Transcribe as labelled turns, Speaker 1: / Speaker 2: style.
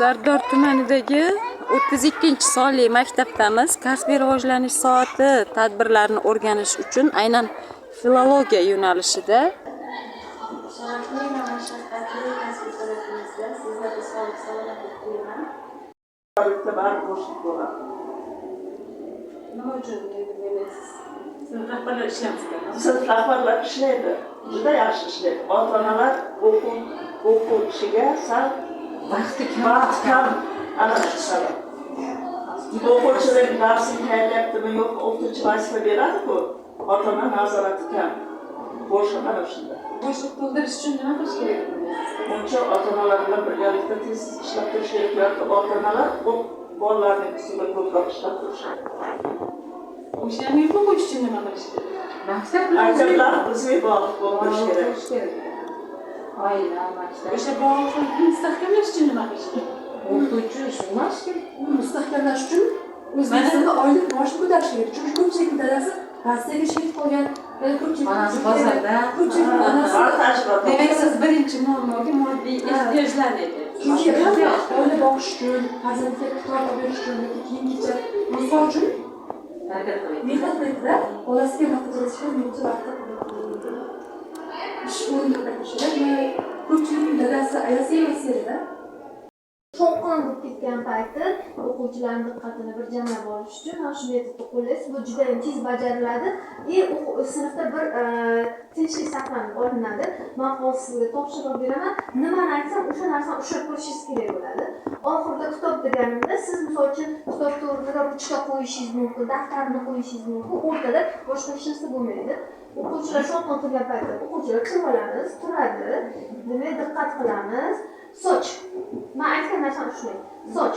Speaker 1: Sardor tumanidagi 32-sonli maktabdamiz. Kasbiy rivojlanish soati tadbirlarini o'rganish uchun aynan filologiya yo'nalishida.
Speaker 2: Sharafli va mashaqqatli kasbiy sanatimizda sizlarga sog'lik salomatlik tilayman. Nima uchun demaysiz? Siz rahbarlar ishlaysizmi?
Speaker 3: Siz rahbarlar ishlaydi. Juda yaxshi ishlaydi. Ota-onalar o'quvchiga sal vaqti kam aralashishadi. O'quvchilar darsini tayyorlayaptimi yo'q, o'qituvchi vazifa beradi-ku. Ota-ona nazorati kam. Boshqa mana shunda.
Speaker 2: Boshliq to'ldirish uchun nima qilish kerak?
Speaker 3: Buncha ota-onalar bilan birgalikda tez ishlab turish kerak yoki ota-onalar bolalarning ustiga ko'proq ishlab turishadi.
Speaker 2: O'shani yo'q qo'yish uchun nima qilish kerak?
Speaker 3: Maktablar bizga bog'liq bo'lishi kerak.
Speaker 2: Oila, maktab. O'sha bog'liqlikni mustahkamlash uchun nima qilish kerak?
Speaker 4: O'qituvchi ishlaymish kerak.
Speaker 5: Mustahkamlash uchun O'zbekistonda oylik maoshni ko'tarish kerak. Chunki ko'pchilik dadasi pastaga shikayat qilgan, ko'pchilik
Speaker 2: Demak, siz birinchi muammoga moddiy ehtiyojlarni aytyapsiz.
Speaker 5: Chunki oila boqish uchun, farzandga kitob olib berish uchun, kiyim-kechak, misol uchun mehnat qilaydi-da, bolasiga vaqt ajratishga menimcha vaqt qiladi. Ish o'rnida ishlaydi. Ko'pchilik dadasi ayasi emas edi-da.
Speaker 6: Shovqin bo'lib ketgan payti o'quvchilarning diqqatini bir jamlab olish uchun mana shu metodni qo'llaysiz. Bu juda ham tez bajariladi. Sinfda bir tinchlik saqlanib olinadi. Men hozir sizga topshiriq beraman. Nimani aytsam, o'sha narsani ushlab ko'rishingiz kerak bo'ladi. Oxirida kitob deganimda siz misol uchun kitobni o'rniga ruchka qo'yishingiz mumkin, daftarni qo'yishingiz mumkin. O'rtada boshqa hech narsa bo'lmaydi. O'quvchilar shovqin qilgan paytda o'quvchilar kim olamiz, turadi. Demak, diqqat qilamiz. Soch. Men aytgan narsani ushlang. Soch.